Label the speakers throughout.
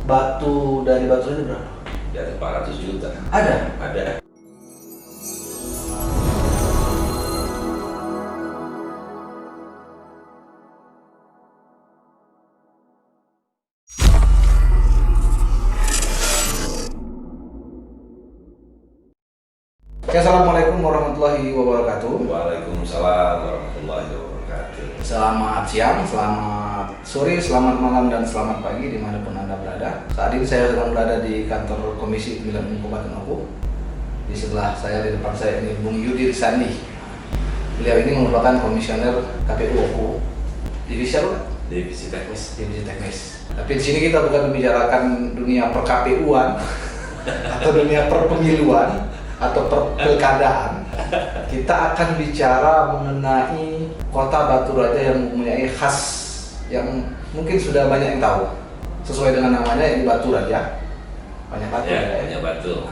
Speaker 1: Batu dari batu ini berapa?
Speaker 2: Di atas 400 juta.
Speaker 1: Ada?
Speaker 2: Ada.
Speaker 1: Oke, assalamualaikum warahmatullahi wabarakatuh.
Speaker 2: Waalaikumsalam warahmatullahi wabarakatuh.
Speaker 1: Selamat siang, selamat sore, selamat malam, dan selamat pagi dimanapun Anda berada. Saat ini saya sedang berada di kantor Komisi Pemilihan Umum Kabupaten Oku. Di sebelah saya, di depan saya ini Bung Yudi Risandi. Beliau ini merupakan komisioner KPU Oku. Divisi apa?
Speaker 2: Divisi teknis.
Speaker 1: Divisi teknis. Tapi di sini kita bukan membicarakan dunia per-KPU-an atau dunia per-pemiluan atau pilkadaan. Kita akan bicara mengenai kota Batu Raja yang mempunyai khas yang mungkin sudah banyak yang tahu. Sesuai dengan namanya, ini Batu Raja. Banyak batu
Speaker 2: Ya, banyak batu.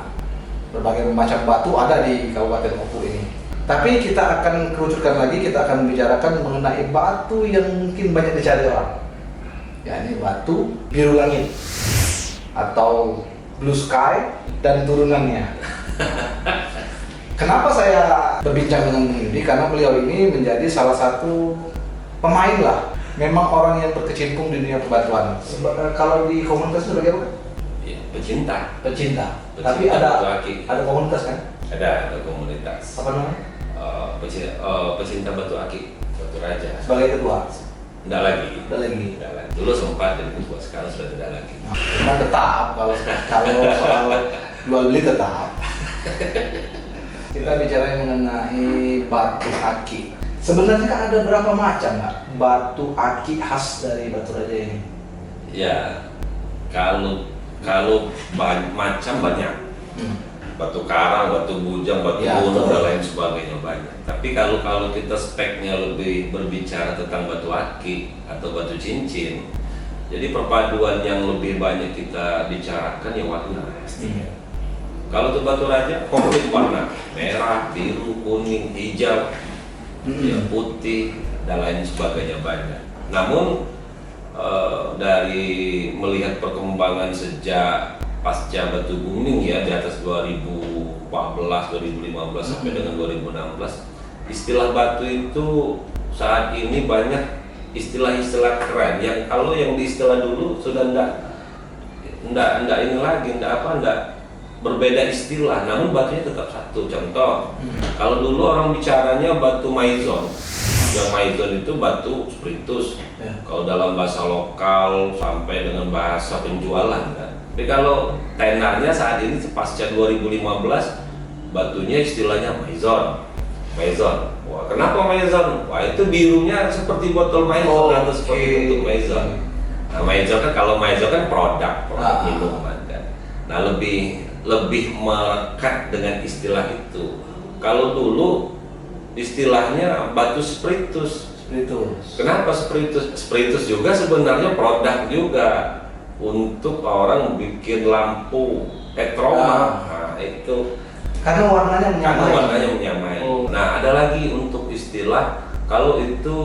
Speaker 1: Berbagai macam batu ada di Kabupaten Oku ini. Tapi kita akan kerucutkan lagi, kita akan membicarakan mengenai batu yang mungkin banyak dicari orang. Ya, ini batu biru langit atau blue sky dan turunannya. Kenapa saya berbincang dengan Bung Yudi? Karena beliau ini menjadi salah satu pemain lah. Memang orang yang berkecimpung di dunia perbatuan. Kalau di komunitas itu bagaimana?
Speaker 2: Ya, pecinta.
Speaker 1: Pecinta.
Speaker 2: Pecinta
Speaker 1: Tapi
Speaker 2: batu akik.
Speaker 1: ada komunitas kan?
Speaker 2: Ada komunitas.
Speaker 1: Apa namanya?
Speaker 2: Pecinta batu akik, Batu Raja.
Speaker 1: Sebagai ketua.
Speaker 2: Tidak lagi.
Speaker 1: Ada lagi.
Speaker 2: Tidak lagi. Dulu sempat jadi ketua, sekarang sudah tidak lagi.
Speaker 1: Memang tetap kalau soal jual beli tetap. Kita bicara mengenai batu akik. Sebenarnya kan ada berapa macam nggak batu akik khas dari Batu Raja ini?
Speaker 2: Ya, kalau macam banyak. Batu karang, batu bujang, batu
Speaker 1: Ya,
Speaker 2: gunung,
Speaker 1: betul.
Speaker 2: dan lain sebagainya banyak. Tapi kalau kita speknya lebih berbicara tentang batu akik atau batu cincin, jadi perpaduan yang lebih banyak kita bicarakan ya warna. Kalau untuk Batu Raja, komplit warna merah, biru, kuning, hijau, ya, putih, dan lain sebagainya banyak. Namun dari melihat perkembangan sejak pasca Batu Booming ya di atas 2014, 2015 sampai dengan 2016, istilah batu itu saat ini banyak istilah-istilah keren yang kalau yang di istilah dulu sudah enggak ini lagi, enggak berbeda istilah, namun batunya tetap satu. Contoh, kalau dulu orang bicaranya batu maizon. Yang maizon itu batu spiritus.
Speaker 1: Ya.
Speaker 2: Kalau dalam bahasa lokal sampai dengan bahasa penjualan kan. Tapi kalau tenarnya saat ini pasca 2015 batunya istilahnya maizon. Maizon. Wah, kenapa maizon? Wah, itu birunya seperti botol maizon atau seperti bentuk maizon. Nah, maizon kan kalau maizon kan produk minuman kan. Nah, lebih melekat dengan istilah itu. Kalau dulu istilahnya batu spiritus. Kenapa spiritus? Spiritus juga sebenarnya produk juga untuk orang bikin lampu petroma. Nah, itu
Speaker 1: Karena warnanya
Speaker 2: menyamai.
Speaker 1: Oh.
Speaker 2: Nah, ada lagi untuk istilah, kalau itu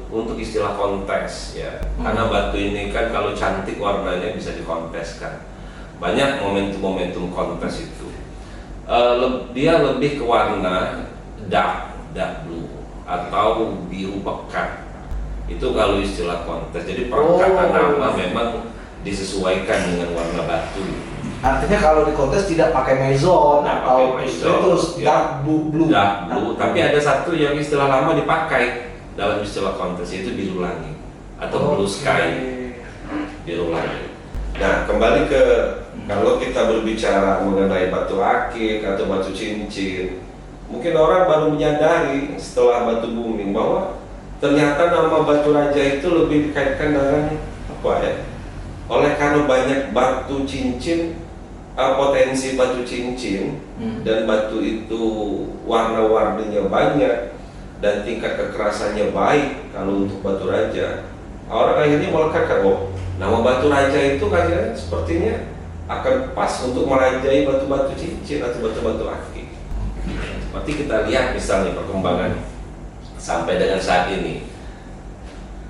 Speaker 2: untuk istilah kontes ya. Karena batu ini kan kalau cantik warnanya bisa dikonteskan. Banyak momentum-momentum kontes itu. Dia lebih ke warna dark blue atau biru pekat. Itu kalau istilah kontes. Jadi perangkatan nama memang disesuaikan dengan warna batu.
Speaker 1: Artinya kalau di kontes tidak pakai maizon atau terus dark blue.
Speaker 2: Dark blue. Tapi ada satu yang istilah lama dipakai dalam istilah kontes, yaitu biru langit atau blue sky. Biru langit. Nah, kembali ke kalau kita berbicara mengenai batu akik atau batu cincin, mungkin orang baru menyadari setelah Batu Booming bahwa ternyata nama Batu Raja itu lebih dikaitkan dengan apa ya? Oleh karena banyak batu cincin, potensi batu cincin dan batu itu warna-warninya banyak dan tingkat kekerasannya baik kalau untuk Batu Raja. Orang akhirnya melekatkan, nama Batu Raja itu kayaknya sepertinya akan pas untuk merajai batu-batu cincin atau batu-batu akik. Seperti kita lihat misalnya perkembangan sampai dengan saat ini.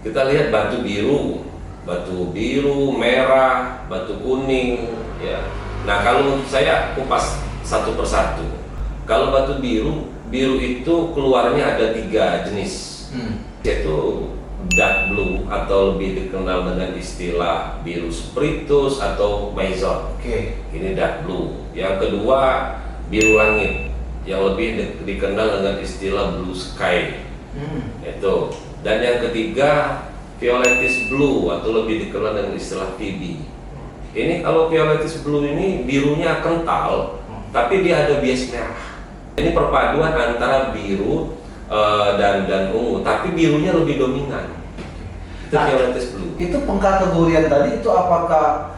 Speaker 2: Kita lihat batu biru batu biru, merah, batu kuning, ya. Nah, kalau untuk saya kupas satu persatu. Kalau batu biru, biru itu keluarnya ada 3 jenis, yaitu dark blue atau lebih dikenal dengan istilah biru spiritus atau maison. Ini dark blue. Yang kedua biru langit, yang lebih dikenal dengan istilah blue sky. Itu. Dan yang ketiga violetis blue atau lebih dikenal dengan istilah VB. Ini kalau violetis blue ini birunya kental, tapi dia ada bias merah. Ini perpaduan antara biru dan ungu, tapi birunya lebih dominan. Itu violetis blue.
Speaker 1: Itu pengkategorian tadi itu apakah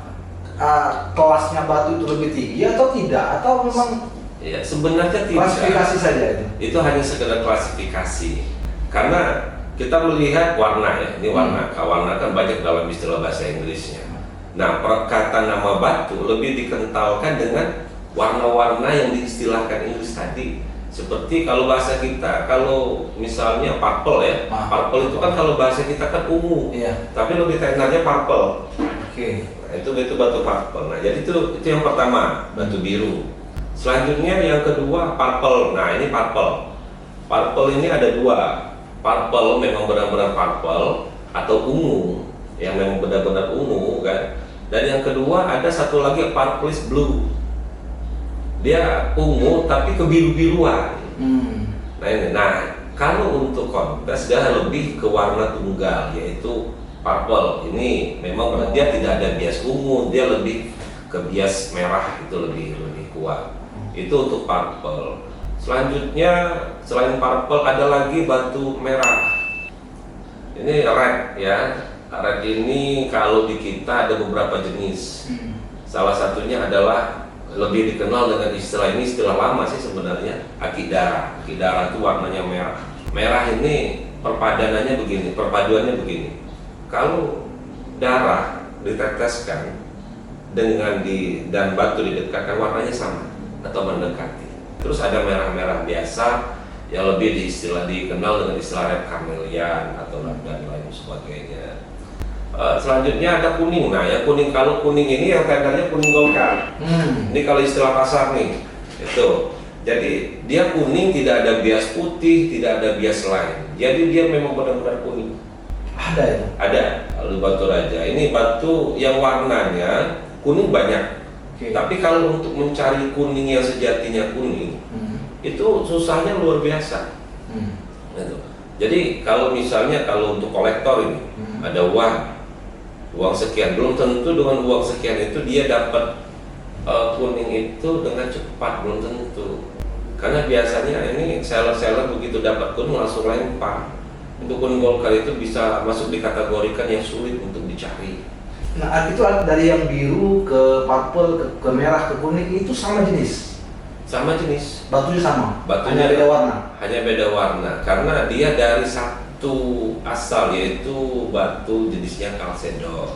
Speaker 1: kelasnya batu itu lebih tinggi atau tidak? Atau memang
Speaker 2: ya, sebenarnya tidak.
Speaker 1: Klasifikasi saja itu.
Speaker 2: Itu hanya sekedar klasifikasi. Karena kita melihat warna ya, ini warna. Warna kan banyak dalam istilah bahasa Inggrisnya. Nah, perkataan nama batu lebih dikentalkan dengan warna-warna yang diistilahkan Inggris tadi. Seperti kalau bahasa kita, kalau misalnya purple ya, purple itu kan kalau bahasa kita kan ungu, tapi lebih tekenannya purple. Nah, itu batu purple. Nah, jadi itu yang pertama, batu biru. Selanjutnya yang kedua purple. Nah, ini purple. Purple ini ada 2. Purple memang benar-benar purple atau ungu, yang memang benar-benar ungu kan. Dan yang kedua ada satu lagi purplish blue. Dia ungu tapi kebiru-biruan. Nah ini, kalau untuk kontes dia lebih ke warna tunggal, yaitu purple. Ini memang dia tidak ada bias ungu, dia lebih ke bias merah, itu lebih kuat. Itu untuk purple. Selanjutnya selain purple ada lagi batu merah. Ini red ya. Red ini kalau di kita ada beberapa jenis. Salah satunya adalah lebih dikenal dengan istilah ini, istilah lama sih sebenarnya, akidara. Akidara itu warnanya merah. Merah ini perpaduannya begini. Kalau darah diteteskan dan batu didekatkan, warnanya sama atau mendekati. Terus ada merah-merah biasa yang lebih dikenal dengan istilah red chameleon atau dan lain sebagainya. Selanjutnya ada kuning. Nah, yang kuning, kalau kuning ini yang tandanya kuning golkar. Ini kalau istilah pasar nih, itu. Jadi dia kuning, tidak ada bias putih, tidak ada bias lain. Jadi dia memang benar-benar kuning.
Speaker 1: Ada itu?
Speaker 2: Ada. Lalu batu raja. Ini batu yang warnanya kuning banyak. Tapi kalau untuk mencari kuning yang sejatinya kuning, itu susahnya luar biasa. Gitu. Jadi kalau misalnya untuk kolektor ini ada uang sekian, belum tentu dengan uang sekian itu dia dapat kuning itu dengan cepat, belum tentu. Karena biasanya ini seller begitu dapat kuning langsung lempar. Untuk kuning golkar itu bisa masuk dikategorikan yang sulit untuk dicari.
Speaker 1: Nah, itu dari yang biru ke purple ke merah ke kuning itu sama jenis?
Speaker 2: Sama jenis.
Speaker 1: Batunya sama?
Speaker 2: Batunya
Speaker 1: hanya beda warna? Hanya
Speaker 2: beda warna, karena dia dari satu asal, yaitu batu jenisnya kalsedon.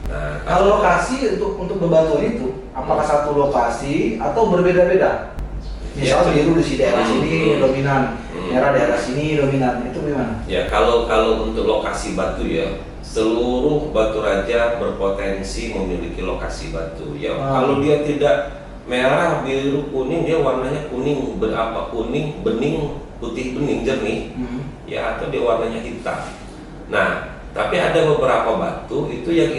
Speaker 2: Nah,
Speaker 1: kalau lokasi untuk bebatuan itu, apakah satu lokasi atau berbeda-beda? Misal biru di daerah sini dominan, merah daerah sini dominan, itu gimana?
Speaker 2: Ya, kalau untuk lokasi batu ya, seluruh batu raja berpotensi memiliki lokasi batu. Ya, kalau dia tidak merah, biru, kuning, dia warnanya kuning kuning bening, putih bening jernih, ya, atau dia warnanya hitam. Nah, tapi ada beberapa batu itu yang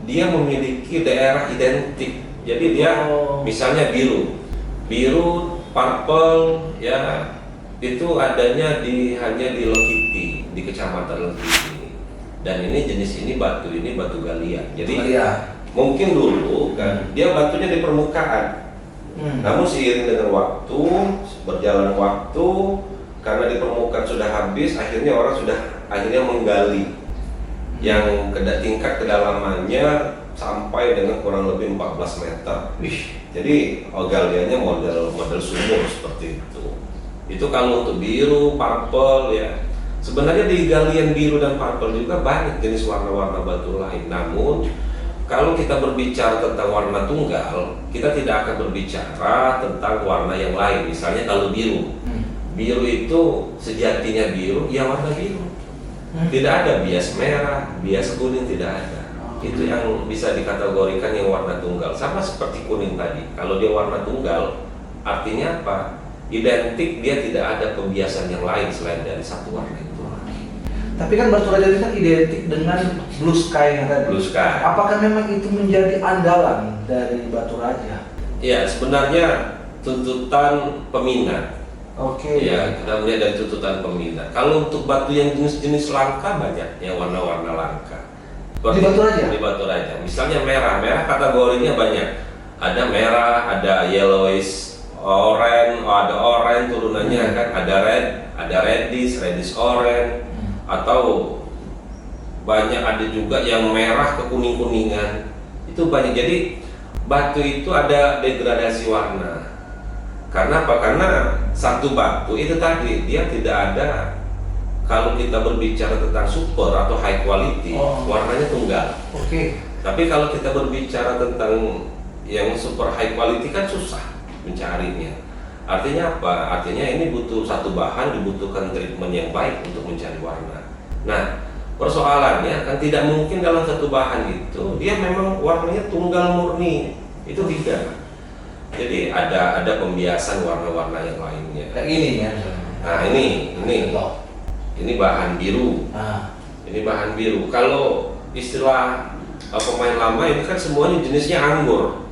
Speaker 2: dia memiliki daerah identik. Jadi dia misalnya biru, purple, ya, itu adanya hanya di Lekiti, di kecamatan Lekiti. Dan jenis ini batu galian. Jadi mungkin dulu kan dia batunya di permukaan. Namun seiring dengan waktu, berjalan waktu, karena di permukaan sudah habis, akhirnya orang sudah menggali yang tingkat kedalamannya sampai dengan kurang lebih 14 meter. Jadi galiannya model sumur seperti itu. Itu kalau untuk biru, purple ya. Sebenarnya di galian biru dan purple juga banyak jenis warna-warna batu lain. Namun kalau kita berbicara tentang warna tunggal, kita tidak akan berbicara tentang warna yang lain. Misalnya kalau biru itu sejatinya biru, ya warna biru. Tidak ada bias merah, bias kuning, tidak ada. Itu yang bisa dikategorikan yang warna tunggal. Sama seperti kuning tadi. Kalau dia warna tunggal, artinya apa? Identik, dia tidak ada pembiasan yang lain selain dari satu warna itu.
Speaker 1: Tapi kan Batu Raja ini kan identik dengan blue sky yang tadi.
Speaker 2: Blue sky.
Speaker 1: Apakah memang itu menjadi andalan dari Batu Raja?
Speaker 2: Ya, sebenarnya tuntutan peminat.
Speaker 1: Oke.
Speaker 2: Ya, kita melihat dari tuntutan peminat. Kalau untuk batu yang jenis-jenis langka banyak, yang warna-warna langka.
Speaker 1: Di Batu Raja?
Speaker 2: Di Batu Raja. Misalnya merah, merah kategorinya banyak. Ada merah, ada yellowish, orange, ada orange turunannya kan, ada red, ada reddish orange, atau banyak ada juga yang merah ke kuning-kuningan. Itu banyak. Jadi batu itu ada degradasi warna. Karena apa? Karena satu batu itu tadi dia tidak ada, kalau kita berbicara tentang super atau high quality, warnanya tunggal.
Speaker 1: Oke.
Speaker 2: Tapi kalau kita berbicara tentang yang super high quality kan susah mencarinya. Artinya apa? Artinya ini butuh satu bahan, dibutuhkan treatment yang baik untuk mencari warna. Nah, persoalannya kan tidak mungkin dalam satu bahan itu dia memang warnanya tunggal murni. Itu tidak. Jadi ada pembiasan warna-warna yang lainnya.
Speaker 1: Kayak gini ya.
Speaker 2: Nah, ini bahan biru. Ini bahan biru. Kalau istilah pemain lama ini kan semuanya jenisnya anggur.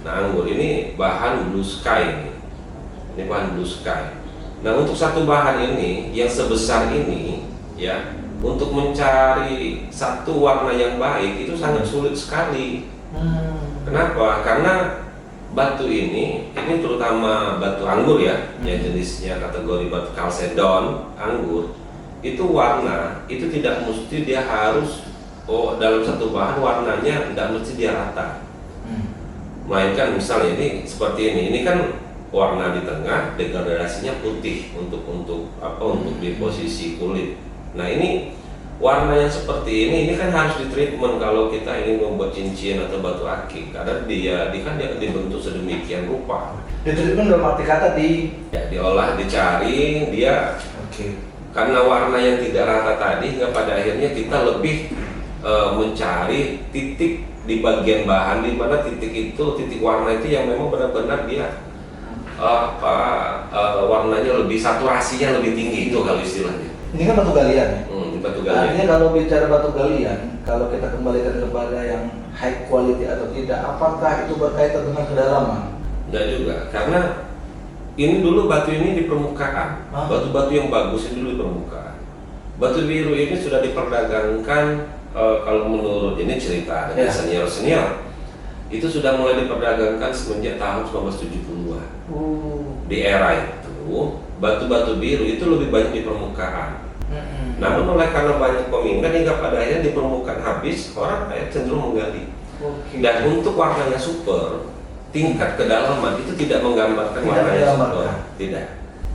Speaker 2: Nah, anggur ini bahan blue sky. Ini bahan blue sky. Nah, untuk satu bahan ini yang sebesar ini, ya, untuk mencari satu warna yang baik itu sangat sulit sekali. Kenapa? Karena batu ini terutama batu anggur ya, yang jenisnya kategori batu chalcedon, anggur, itu warna itu tidak mesti dia harus dalam satu bahan warnanya tidak mesti dia rata. Melainkan misalnya ini seperti ini kan warna di tengah, degradasinya putih untuk di posisi kulit. Nah, ini warna yang seperti ini kan harus ditreatment kalau kita ingin membuat cincin atau batu akik, karena dia dibentuk sedemikian rupa.
Speaker 1: Ditreatment dalam arti kata
Speaker 2: diolah, dicari dia. Karena warna yang tidak rata tadi, hingga pada akhirnya kita lebih mencari titik di bagian bahan di mana titik warna itu yang memang benar-benar dia warnanya lebih, saturasinya lebih tinggi, itu kalau istilahnya.
Speaker 1: Ini kan batu galian ya?
Speaker 2: Batu galian.
Speaker 1: Artinya kalau bicara batu galian, kalau kita kembalikan kepada yang high quality atau tidak, apakah itu berkaitan dengan kedalaman?
Speaker 2: Tidak juga, karena ini dulu batu ini di permukaan. Batu-batu yang bagus ini dulu di permukaan. Batu biru ini sudah diperdagangkan, kalau menurut ini cerita dari senior-senior, itu sudah mulai diperdagangkan semenjak tahun 1970-an. Di era itu, batu-batu biru itu lebih banyak di permukaan. Namun oleh karena banyak peminat hingga pada akhirnya di permukaan habis, orang cenderung menggali. Dan untuk warnanya super, tingkat kedalaman itu tidak menggambarkan warnanya super. Tidak.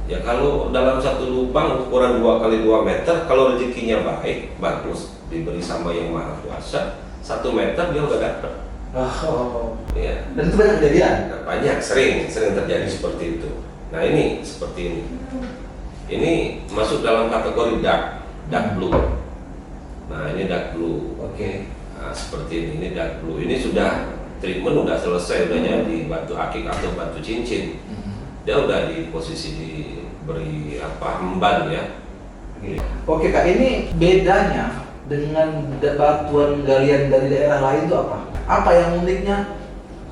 Speaker 2: Ya, kalau dalam satu lubang ukuran 2x2 meter, kalau rezekinya baik, bagus, diberi sama yang maha kuasa, 1 meter dia udah dapat. Ya.
Speaker 1: Dan itu banyak kejadian?
Speaker 2: Banyak, sering terjadi seperti itu. Nah, ini seperti ini. Ini masuk dalam kategori dark blue. Nah, ini dark blue. Nah, seperti ini dark blue. Ini sudah treatment udah selesai, udah jadi batu akik atau batu cincin. Dia udah di posisi diberi emban ya.
Speaker 1: Oke Kak, ini bedanya dengan batuan galian dari daerah lain itu apa? Apa yang uniknya?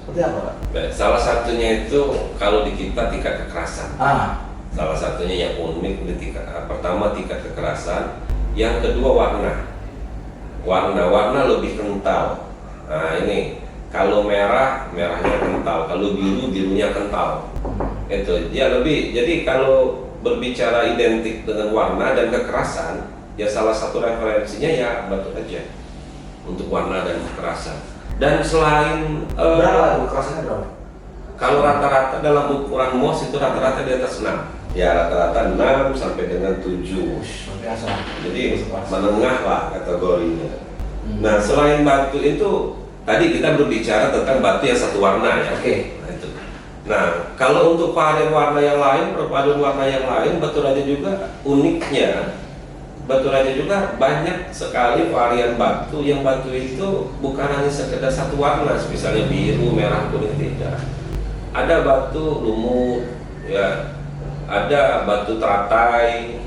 Speaker 1: Seperti apa Kak?
Speaker 2: Salah satunya itu kalau di kita tingkat kekerasan. Salah satunya yang unik di pertama tingkat kekerasan, yang kedua warna lebih kental. Nah, ini kalau merahnya kental, kalau birunya kental. Itu dia lebih. Jadi kalau berbicara identik dengan warna dan kekerasan, ya salah satu referensinya ya Batu Raja untuk warna dan kekerasan. Dan selain
Speaker 1: berapa kekerasannya berapa?
Speaker 2: Kalau rata-rata dalam ukuran MOS itu rata-rata di atas 6. Ya, rata-rata 6 sampai dengan 7.
Speaker 1: Biasa.
Speaker 2: Jadi menengah lah kategorinya. Nah, selain batu itu tadi kita berbicara tentang batu yang satu warna ya. Nah, itu. Nah, kalau untuk varian warna yang lain, perpaduan warna yang lain, Batu Raja juga uniknya Batu Raja juga banyak sekali varian batu yang batu itu bukan hanya sekedar satu warna, misalnya biru, merah, kuning, tidak. Ada batu lumut, ya, ada batu teratai,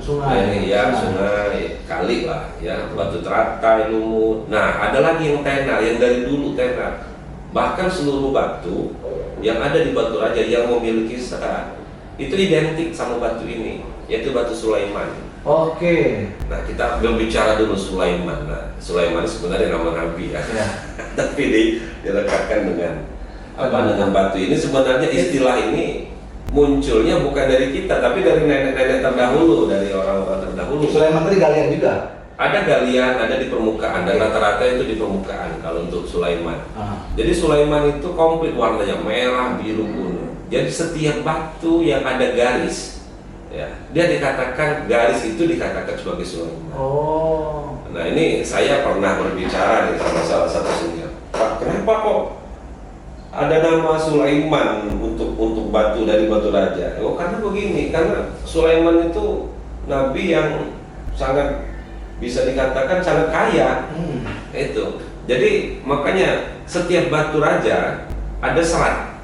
Speaker 1: sungai,
Speaker 2: ya sungai, kali lah, ya, batu teratai, lumut. Nah, ada lagi yang tenar, yang dari dulu tenar. Bahkan seluruh batu yang ada di Batu Raja yang memiliki serat itu identik sama batu ini, yaitu batu Sulaiman.
Speaker 1: Oke.
Speaker 2: Nah, kita berbicara dulu Sulaiman. Nah, Sulaiman sebenarnya nama Nabi ya. Tapi dilekatkan dengan dengan batu ini. Sebenarnya istilah ini munculnya bukan dari kita, tapi dari nenek-nenek terdahulu, dari orang-orang terdahulu.
Speaker 1: Sulaiman tadi galian juga.
Speaker 2: Ada galian, ada di permukaan, dan rata-rata itu di permukaan kalau untuk Sulaiman. Jadi Sulaiman itu komplit warnanya merah, biru, kuning. Jadi setiap batu yang ada garis, ya, dia dikatakan garis itu dikatakan sebagai Sulaiman.
Speaker 1: Oh.
Speaker 2: Nah, ini saya pernah berbicara nih sama salah satu senior. Pak, kenapa kok ada nama Sulaiman untuk batu dari Batu Raja? Oh, karena begini, karena Sulaiman itu nabi yang sangat bisa dikatakan sangat kaya. Itu. Jadi makanya setiap Batu Raja ada serat.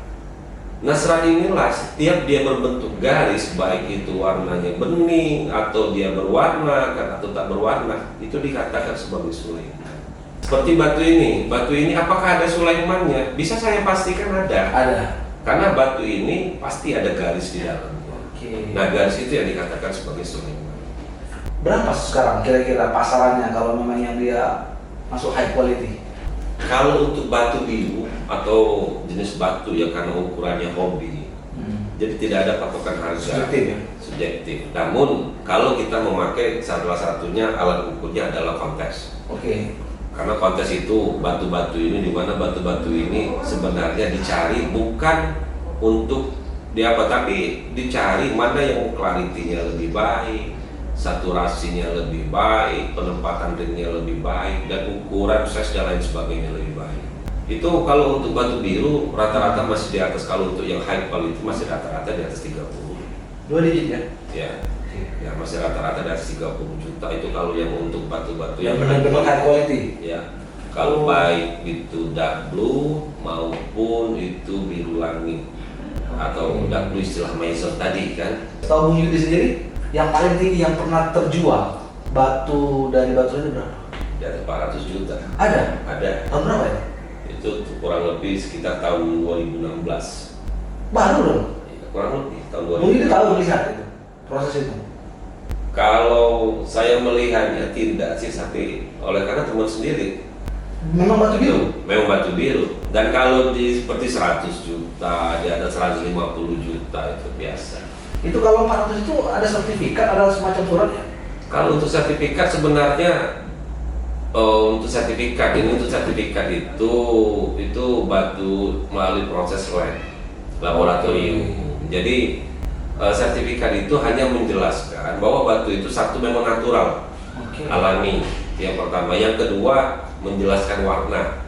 Speaker 2: Nah, serat inilah setiap dia berbentuk garis, baik itu warnanya bening atau dia berwarna atau tak berwarna, itu dikatakan sebagai Sulaiman. Seperti batu ini apakah ada Sulaimannya? Bisa saya pastikan ada.
Speaker 1: Ada.
Speaker 2: Karena batu ini pasti ada garis di dalamnya.
Speaker 1: Oke.
Speaker 2: Nah, garis itu yang dikatakan sebagai Sulaiman.
Speaker 1: Berapa sekarang kira-kira pasarannya kalau memang yang dia masuk high quality?
Speaker 2: Kalau untuk batu biru atau jenis batu yang karena ukurannya hobi, jadi tidak ada patokan harga.
Speaker 1: Subjektif ya?
Speaker 2: Subjektif. Namun kalau kita memakai salah satunya alat ukurnya adalah kontes.
Speaker 1: Oke.
Speaker 2: Karena kontes itu batu-batu ini, di mana batu-batu ini sebenarnya dicari bukan untuk tapi dicari mana yang clarity-nya lebih baik, saturasinya lebih baik, penempatan ringnya lebih baik, dan ukuran size dan lain sebagainya lebih baik. Itu kalau untuk batu biru rata-rata masih di atas, kalau untuk yang high quality masih rata-rata di atas 30.
Speaker 1: 2 digit ya?
Speaker 2: Ya. Ya, masih rata-rata di atas 30 juta itu kalau yang untuk batu-batu
Speaker 1: Yang benar-benar high quality.
Speaker 2: Ya. Kalau baik itu dark blue maupun itu biru langit atau dark blue istilah Maison tadi kan.
Speaker 1: Tahu Bung Yudi sendiri? Yang paling tinggi yang pernah terjual batu dari Batu Raja berapa?
Speaker 2: Di atas 400 juta.
Speaker 1: Ada?
Speaker 2: Ada.
Speaker 1: Tahun berapa ya?
Speaker 2: Itu kurang lebih sekitar tahun 2016.
Speaker 1: Baru dong?
Speaker 2: Ya, kurang lebih tahun
Speaker 1: Bung Yudi
Speaker 2: 2016.
Speaker 1: tahu melihat itu, proses itu?
Speaker 2: Kalau saya melihatnya tidak sih, tapi oleh karena teman sendiri.
Speaker 1: Memang batu biru?
Speaker 2: Memang batu biru. Dan kalau seperti 100 juta, di atas 150 juta itu biasa.
Speaker 1: Itu kalau 400 itu ada sertifikat, ada semacam surat ya?
Speaker 2: Kalau untuk sertifikat sebenarnya untuk sertifikat itu batu melalui proses laboratorium. Jadi sertifikat itu hanya menjelaskan bahwa batu itu satu memang natural, alami, yang pertama. Yang kedua menjelaskan warna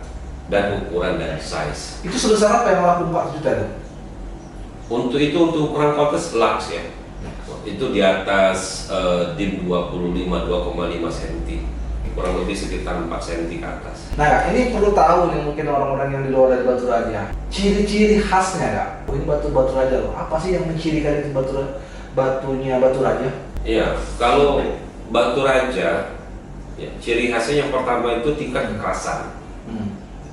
Speaker 2: dan ukuran dan size.
Speaker 1: Itu sebesar apa yang laku 4 juta itu?
Speaker 2: Untuk ukuran kontes lux ya, itu di atas dim 2,5 cm, kurang lebih sekitar 4 cm ke atas.
Speaker 1: Nah Kak, ini perlu tahu nih mungkin orang-orang yang di luar dari Batu Raja, ciri-ciri khasnya Kak. Oh, ini batu Raja loh. Apa sih yang mencirikan itu batunya Batu Raja?
Speaker 2: Iya, kalau Batu Raja, ya, ciri khasnya yang pertama itu tingkat kekerasan.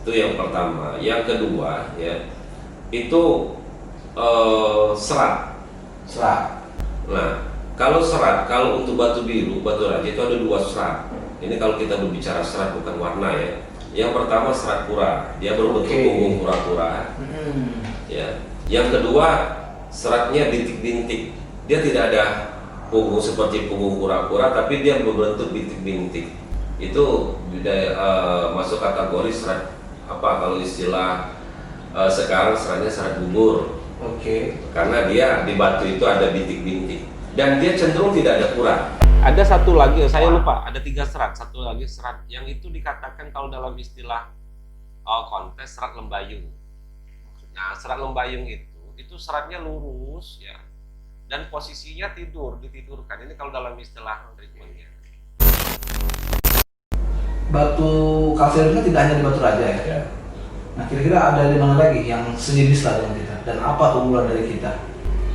Speaker 2: Itu yang pertama. Yang kedua ya, itu serat. Nah, kalau untuk batu biru, Batu Raja itu ada 2 serat. Ini kalau kita berbicara serat bukan warna ya. Yang pertama serat kura, dia berbentuk punggung kura-kura. Ya. Yang kedua seratnya bintik-bintik. Dia tidak ada punggung seperti punggung kura-kura, tapi dia berbentuk bintik-bintik. Itu masuk kategori serat kalau istilah sekarang seratnya serat bubur. Karena dia di batu itu ada bintik-bintik dan dia cenderung tidak ada kura. Ada satu lagi, saya lupa, ada 3 serat. Satu lagi serat yang itu dikatakan kalau dalam istilah kontes serat lembayung. Nah, serat lembayung itu seratnya lurus ya, dan posisinya ditidurkan. Ini kalau dalam istilah treatmentnya.
Speaker 1: batu kalsedon kan tidak hanya di Batu Raja ya.
Speaker 2: Ya.
Speaker 1: Nah kira-kira ada di mana lagi yang sejenis lah dengan kita dan apa keunggulan dari kita?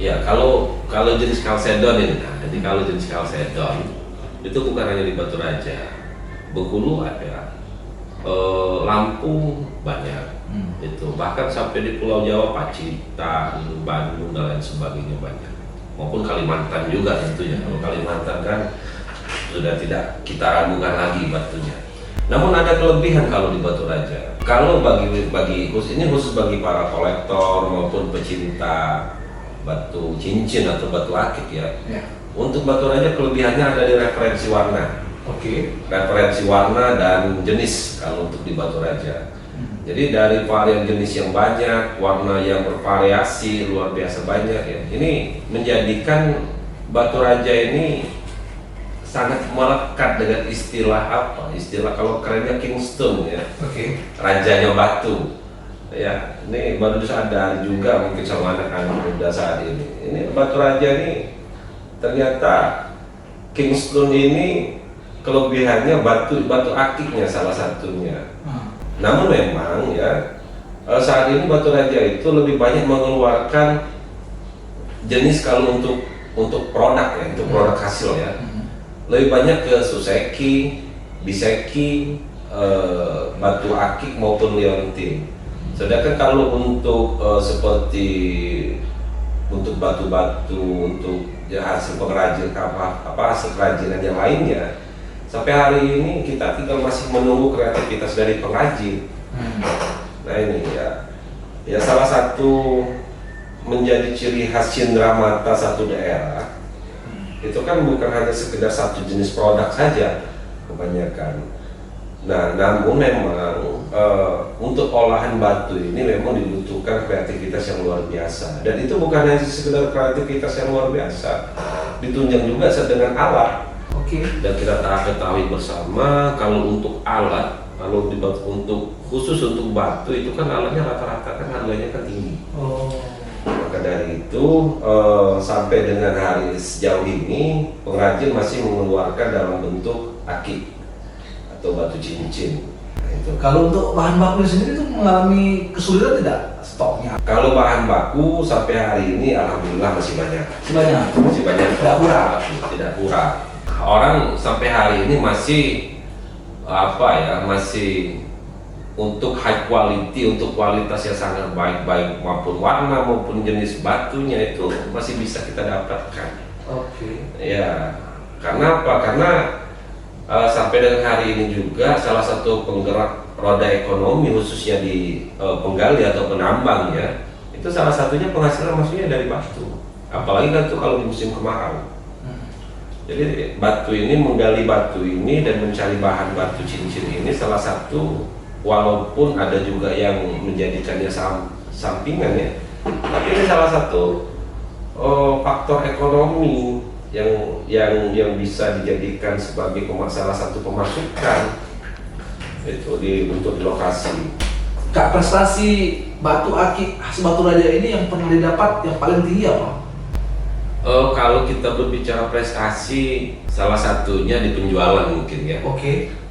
Speaker 2: Ya, kalau jenis kalsedon ini, jadi kalau jenis kalsedon itu bukan hanya di Batu Raja, Bengkulu ada, Lampung banyak, itu bahkan sampai di Pulau Jawa, Pacitan, Bandung dan lain sebagainya banyak, maupun Kalimantan juga tentunya. Kalau Kalimantan kan sudah tidak kita ragukan lagi batunya. Namun ada kelebihan kalau di Batu Raja. Kalau bagi ini khusus bagi para kolektor maupun pecinta batu cincin atau batu akik ya. Untuk Batu Raja kelebihannya ada di referensi warna. Referensi warna dan jenis kalau untuk di Batu Raja. Jadi dari varian jenis yang banyak, warna yang bervariasi luar biasa banyak ya. Ini menjadikan Batu Raja ini sangat melekat dengan istilah apa? Istilah kalau kerennya Kingstone ya. Rajanya batu. Ya, ini baru sadar juga mungkin sama anak-anak muda saat ini. Ini Batu Raja ini ternyata Kingstone ini kelebihannya batu akiknya salah satunya. Namun memang ya saat ini Batu Raja itu lebih banyak mengeluarkan jenis kalau untuk produk ya, untuk produk hasil ya. Lebih banyak ke Suseki, Biseki, batu akik maupun liontin. Sedangkan kalau untuk seperti untuk batu-batu untuk ya hasil pengrajin hasil kerajinan yang lainnya, sampai hari ini kita tinggal masih menunggu kreativitas dari pengrajin. Nah ini ya salah satu menjadi ciri khas cenderamata satu daerah. Itu kan bukan hanya sekedar satu jenis produk saja kebanyakan. Nah, namun memang untuk olahan batu ini memang dibutuhkan kreativitas yang luar biasa. Dan itu bukan hanya sekedar kreativitas yang luar biasa, ditunjang juga dengan alat. Dan kita ketahui bersama kalau untuk alat, kalau khusus untuk batu itu kan alatnya rata-rata kan harganya kan tinggi. Maka dari itu sampai dengan hari sejauh ini pengrajin masih mengeluarkan dalam bentuk akik atau batu cincin. Nah, itu.
Speaker 1: Kalau untuk bahan baku sendiri itu mengalami kesulitan tidak stoknya?
Speaker 2: Kalau bahan baku sampai hari ini alhamdulillah masih banyak. Masih banyak. Tidak kurang. Orang sampai hari ini masih masih untuk high quality, untuk kualitas yang sangat baik maupun warna maupun jenis batunya itu masih bisa kita dapatkan. Ya, karena apa? Karena sampai dengan hari ini juga salah satu penggerak roda ekonomi khususnya di penggali atau penambang ya, itu salah satunya penghasilan maksudnya dari batu. Apalagi kan itu kalau di musim kemarau. Jadi batu ini menggali batu ini dan mencari bahan batu cincin ini salah satu, walaupun ada juga yang menjadikannya sampingan ya, tapi ini salah satu faktor ekonomi yang bisa dijadikan sebagai salah satu pemasukan itu untuk di lokasi.
Speaker 1: Kak, prestasi batu akik khas Batu Raja ini yang pernah didapat yang paling tinggi apa?
Speaker 2: Kalau kita berbicara prestasi, salah satunya di penjualan mungkin ya.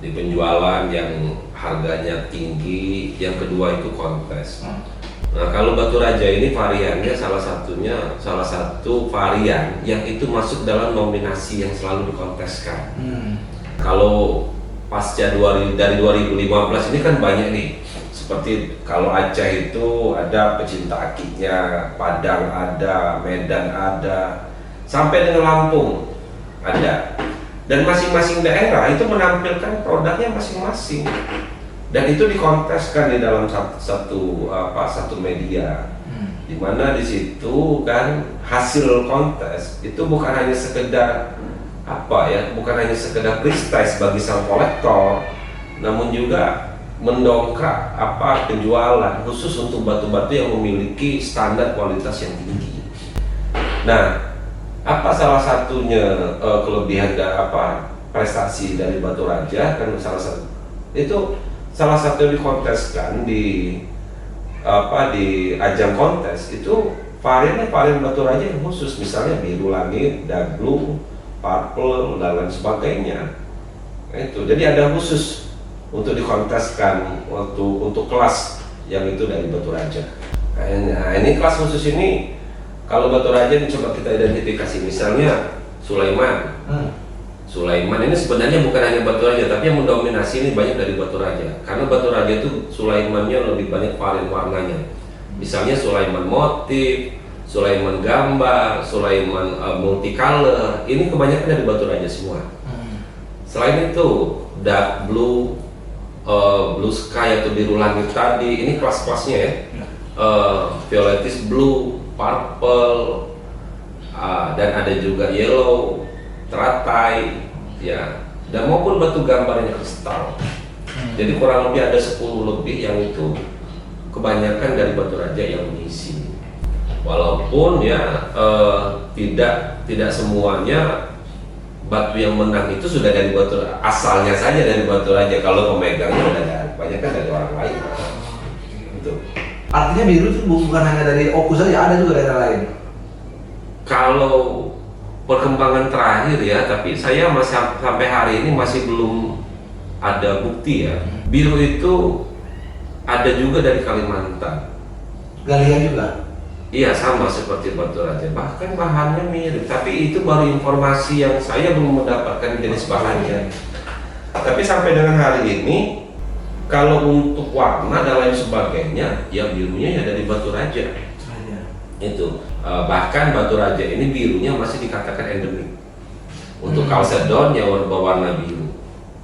Speaker 2: Di penjualan yang harganya tinggi, yang kedua itu kontes. Nah, kalau Batu Raja ini variannya salah satu varian yang itu masuk dalam nominasi yang selalu dikonteskan. Kalau pasca dari 2015 ini kan banyak nih. Seperti kalau Aceh itu ada pecinta akiknya, Padang ada, Medan ada, sampai dengan Lampung ada. Dan masing-masing daerah itu menampilkan produknya masing-masing. Dan itu dikonteskan di dalam satu media. Di mana di situ kan hasil kontes itu bukan hanya sekedar bukan hanya sekedar prestis bagi sang kolektor, namun juga mendongkrak penjualan khusus untuk batu-batu yang memiliki standar kualitas yang tinggi. Nah, apa salah satunya kelebihan prestasi dari Batu Raja kan salah satu dikonteskan di ajang kontes itu varian Batu Raja yang khusus, misalnya biru langit, daglu, purple dan lain sebagainya. Itu jadi ada khusus untuk dikonteskan untuk kelas yang itu dari batu raja. Nah, ini kelas khusus ini kalau batu raja ini coba kita identifikasi, misalnya Sulaiman. Sulaiman ini sebenarnya bukan hanya batu raja, tapi yang mendominasi ini banyak dari batu raja. Karena batu raja itu Sulaimannya lebih banyak varian warnanya. Misalnya Sulaiman motif, Sulaiman gambar, Sulaiman multicolor. Ini kebanyakan dari batu raja semua. Selain itu dark blue, blue sky atau biru langit tadi, ini kelas-kelasnya ya. Violetis blue, purple, dan ada juga yellow, teratai, ya, dan maupun batu gambarnya kristal. Jadi kurang lebih ada 10 lebih yang itu kebanyakan dari batu raja yang mengisi. Walaupun ya tidak semuanya batu yang menang itu sudah dari batu asalnya saja dari batu raja. Kalau pemegangnya udah banyak kan dari orang lain. Gitu.
Speaker 1: Artinya biru itu bukan hanya dari Oku saja, ada juga daerah lain.
Speaker 2: Kalau perkembangan terakhir ya, tapi saya masih sampai hari ini masih belum ada bukti ya. Biru itu ada juga dari Kalimantan.
Speaker 1: Galia juga.
Speaker 2: Iya, sama seperti batu raja, bahkan bahannya mirip, tapi itu baru informasi yang saya belum mendapatkan jenis bahannya. Tapi sampai dengan hari ini, kalau untuk warna dan lain sebagainya, ya birunya ya dari batu raja. Itu bahkan batu raja ini birunya masih dikatakan endemik. Untuk kalsedon yang berwarna biru,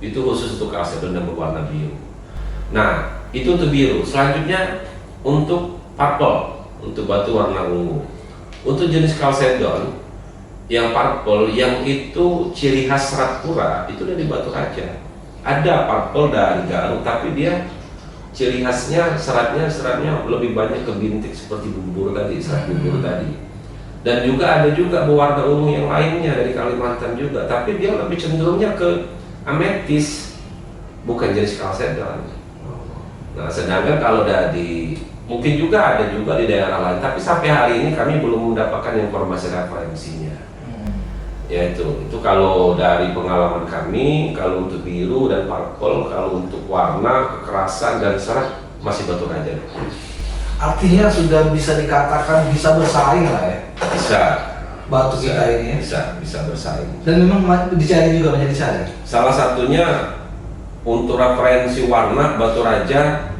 Speaker 2: itu khusus untuk kalsedon yang berwarna biru. Nah, itu untuk biru. Selanjutnya untuk purple, untuk batu warna ungu. Untuk jenis kalsedon yang purple, yang itu ciri khas Serat Pura, itu dari batu raja. Ada purple dari Garut, tapi dia ciri khasnya seratnya lebih banyak ke bintik seperti bubur tadi, serat bubur tadi. Dan juga ada juga berwarna ungu yang lainnya dari Kalimantan juga, tapi dia lebih cenderungnya ke ametis, bukan jenis kalsedon. Nah, sedangkan kalau dari mungkin juga ada juga di daerah lain, tapi sampai hari ini kami belum mendapatkan informasi referensinya. Ya itu kalau dari pengalaman kami, kalau untuk biru dan purple, kalau untuk warna, kekerasan dan serat masih batu raja.
Speaker 1: Artinya sudah bisa dikatakan bisa bersaing lah ya.
Speaker 2: Bisa.
Speaker 1: Batu kita ini ya.
Speaker 2: Bisa bersaing.
Speaker 1: Dan memang dicari juga, banyak dicari.
Speaker 2: Salah satunya untuk referensi warna batu raja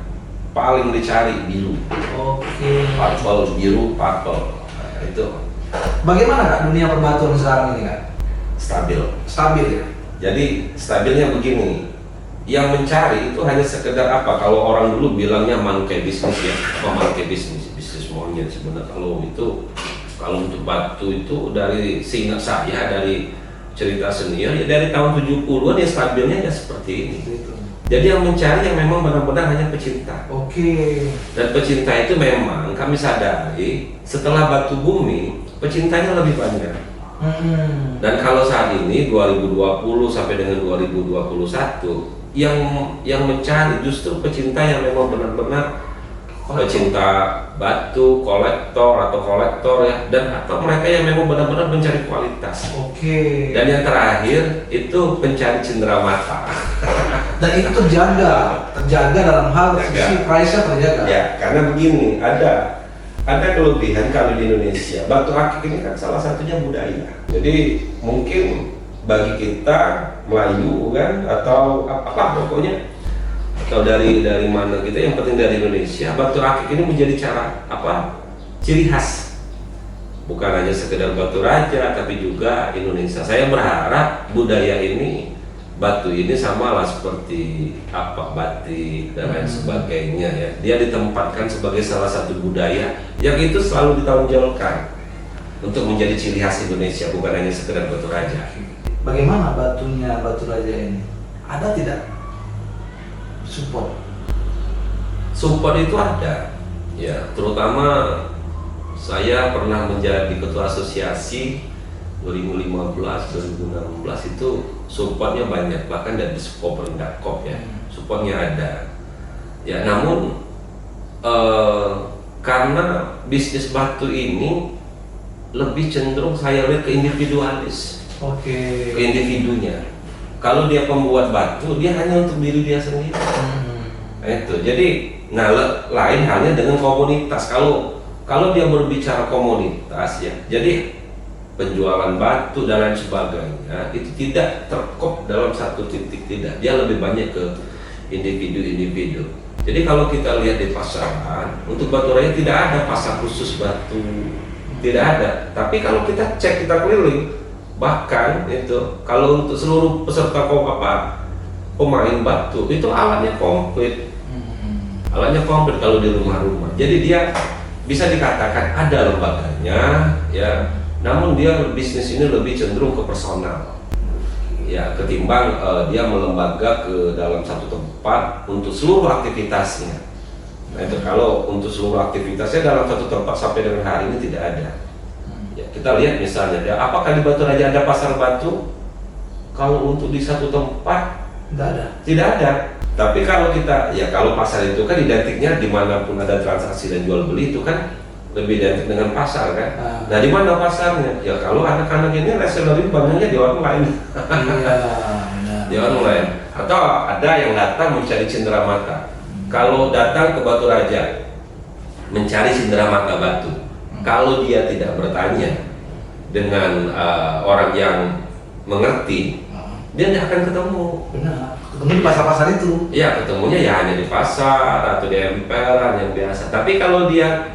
Speaker 2: paling dicari biru.
Speaker 1: Oke.
Speaker 2: Purple, biru, purple. Nah, itu.
Speaker 1: Bagaimana Kak dunia perbatuan sekarang ini Kak? Stabil ya?
Speaker 2: Jadi stabilnya begini, yang mencari itu hanya sekedar apa? Kalau orang dulu bilangnya monkey bisnis ya, bisnis monyet sebenarnya. Kalau untuk batu itu dari seingat saya, dari cerita senior ya dari tahun 70-an ya stabilnya ya seperti ini. Jadi yang mencari yang memang benar-benar hanya pecinta.
Speaker 1: Oke. Dan
Speaker 2: pecinta itu memang kami sadari setelah batu bumi pecintanya lebih banyak. Dan kalau saat ini 2020 sampai dengan 2021 yang mencari justru pecinta yang memang benar-benar pecinta batu, kolektor ya, dan atau mereka yang memang benar-benar mencari kualitas.
Speaker 1: Oke.
Speaker 2: Dan yang terakhir itu pencari cenderamata.
Speaker 1: Dan itu terjaga dalam hal sisi price-nya terjaga.
Speaker 2: Ya, karena begini, ada kelebihan kalau di Indonesia, batu akik ini kan salah satunya budaya. Jadi mungkin bagi kita Melayu kan atau apalah pokoknya, atau dari mana kita, yang penting dari Indonesia, batu akik ini menjadi ciri khas. Bukan hanya sekedar batu raja, tapi juga Indonesia. Saya berharap budaya ini, batu ini sama lah seperti batik dan lain sebagainya ya. Dia ditempatkan sebagai salah satu budaya yang itu selalu ditonjolkan untuk menjadi ciri khas Indonesia, bukan hanya sekedar batu raja.
Speaker 1: Bagaimana batunya batu raja ini? Ada tidak support?
Speaker 2: Support itu ada, ya. Terutama saya pernah menjadi ketua asosiasi 2015-2016 itu supportnya banyak, bahkan dari Skoperdakop ya, supportnya ada. Ya, namun karena bisnis batu ini lebih cenderung saya lihat ke individualis,
Speaker 1: Oke.
Speaker 2: ke individunya. Kalau dia pembuat batu, dia hanya untuk diri dia sendiri. Nah, itu. Jadi, lain halnya dengan komunitas. Kalau dia berbicara komunitas ya, jadi penjualan batu dan lain sebagainya itu tidak terkop dalam satu titik, tidak. Dia lebih banyak ke individu-individu. Jadi kalau kita lihat di pasaran, untuk batu raja tidak ada pasar khusus batu, tidak ada. Tapi kalau kita cek, kita keliling, bahkan itu kalau untuk seluruh peserta pemain batu itu alatnya komplit. Alatnya komplit kalau di rumah-rumah. Jadi dia bisa dikatakan ada lembaganya, ya. Namun dia bisnis ini lebih cenderung ke personal. Ya, ketimbang dia melembaga ke dalam satu tempat untuk seluruh aktivitasnya. Nah, itu kalau untuk seluruh aktivitasnya dalam satu tempat sampai dengan hari ini tidak ada. Ya, kita lihat misalnya, apakah di Batu Raja ada pasar batu? Kalau untuk di satu tempat
Speaker 1: Tidak ada.
Speaker 2: tidak ada. Tapi kalau kalau pasar itu kan identiknya dimanapun ada transaksi dan jual beli itu kan lebih identik dengan pasar kan. Nah, di mana pasarnya? Ya kalau anak-anak ini reseller banyaknya di online.
Speaker 1: Iya, benar.
Speaker 2: Di online. Atau ada yang datang mencari cenderamata. Kalau datang ke Batu Raja mencari cenderamata batu, kalau dia tidak bertanya dengan orang yang mengerti, dia tidak akan ketemu.
Speaker 1: Benar. Ketemu di pasar-pasar itu.
Speaker 2: Iya, ketemunya ya hanya di pasar atau di emperan yang biasa. Tapi kalau dia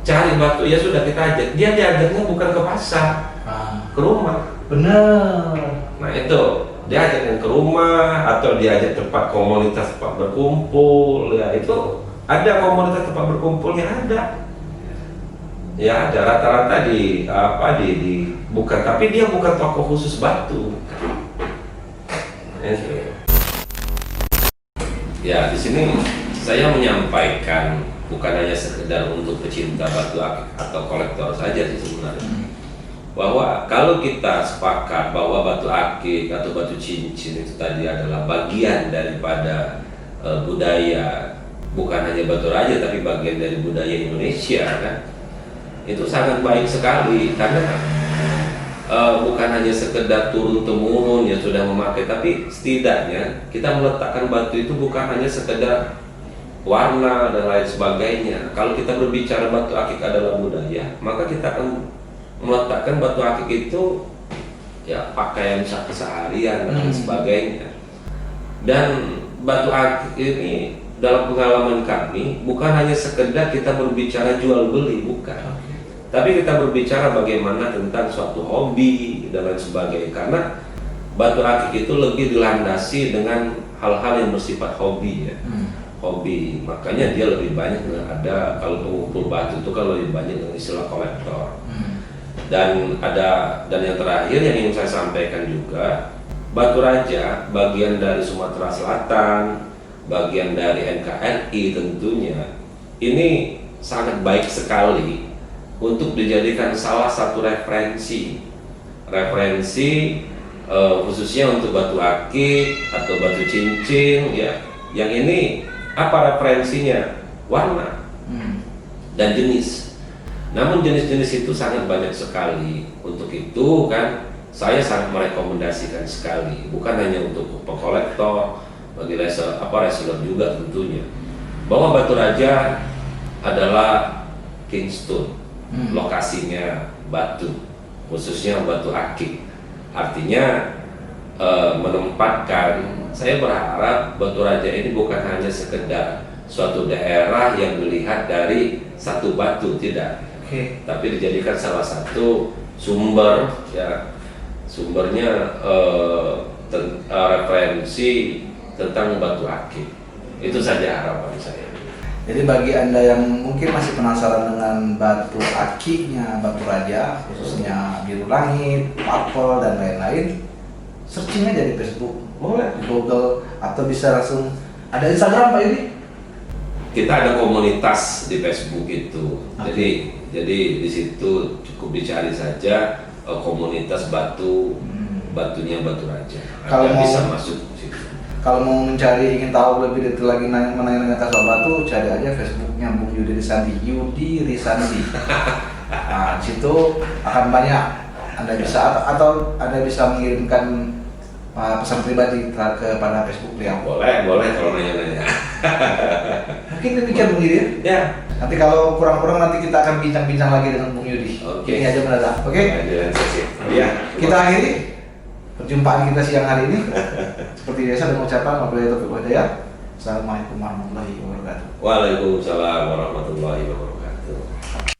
Speaker 2: cari batu, ya sudah kita ajak. Dia diajaknya bukan ke pasar, ke rumah.
Speaker 1: Benar.
Speaker 2: Nah itu, dia ajak ke rumah atau diajak tempat komunitas tempat berkumpul. Ya itu ada komunitas tempat berkumpulnya ada. Ya ada rata-rata di bukan, tapi dia bukan toko khusus batu. Ya di sini saya menyampaikan bukan hanya sekedar untuk pecinta batu akik atau kolektor saja sih sebenarnya, bahwa kalau kita sepakat bahwa batu akik atau batu cincin itu tadi adalah bagian daripada budaya, bukan hanya Batu Raja tapi bagian dari budaya Indonesia kan, itu sangat baik sekali karena bukan hanya sekedar turun temurun ya sudah memakai, tapi setidaknya kita meletakkan batu itu bukan hanya sekedar warna dan lain sebagainya. Kalau kita berbicara batu akik adalah budaya, maka kita akan meletakkan batu akik itu ya pakaian seharian dan sebagainya. Dan batu akik ini dalam pengalaman kami bukan hanya sekedar kita berbicara jual beli, bukan. Tapi kita berbicara bagaimana tentang suatu hobi dan lain sebagainya. Karena batu akik itu lebih dilandasi dengan hal-hal yang bersifat hobi ya. Hobi, makanya dia lebih banyak ada, kalau pengumpul batu itu kan lebih banyak dengan istilah kolektor. Dan yang terakhir yang ingin saya sampaikan juga, Batu Raja bagian dari Sumatera Selatan, bagian dari NKRI tentunya, ini sangat baik sekali untuk dijadikan salah satu referensi khususnya untuk batu akik atau batu cincin ya. Yang ini apa referensinya? Warna dan jenis. Namun jenis-jenis itu sangat banyak sekali. Untuk itu kan saya sangat merekomendasikan sekali, bukan hanya untuk kolektor, bagi reseller juga tentunya, bahwa Batu Raja adalah Kingston. Lokasinya batu, khususnya batu akik. Artinya menempatkan, saya berharap Batu Raja ini bukan hanya sekedar suatu daerah yang melihat dari satu batu, tidak, tapi dijadikan salah satu sumber ya, sumbernya referensi tentang batu akik. Itu saja harapan saya.
Speaker 1: Jadi bagi Anda yang mungkin masih penasaran dengan batu akiknya Batu Raja, khususnya biru langit, purple dan lain-lain, searching aja di Facebook, boleh di Google, atau bisa langsung ada Instagram Pak Yudi.
Speaker 2: Kita ada komunitas di Facebook itu. Jadi di situ cukup dicari saja komunitas batunya Batu Raja.
Speaker 1: Kalau
Speaker 2: bisa masuk situ.
Speaker 1: Kalau mau ingin tahu lebih detail lagi mengenai soal batu, cari aja Facebooknya Bung Yudi Risandi, Yudi Risandi. Nah, situ akan banyak. Anda bisa atau Anda bisa mengirimkan pesan pribadi kepada Facebook beliau.
Speaker 2: Boleh kalau nanya-nanya.
Speaker 1: Mungkin demikian Bung Yudi.
Speaker 2: Ya.
Speaker 1: Nanti kalau kurang-kurang nanti kita akan bincang-bincang lagi dengan Bung Yudi.
Speaker 2: Oke.
Speaker 1: Ini aja mendadak. Oke.
Speaker 2: Ya.
Speaker 1: Kita akhiri perjumpaan kita siang hari ini. Seperti biasa dengan ucapan wabillahi taufiq wal hidayah. Assalamualaikum warahmatullahi wabarakatuh.
Speaker 2: Waalaikumsalam warahmatullahi wabarakatuh.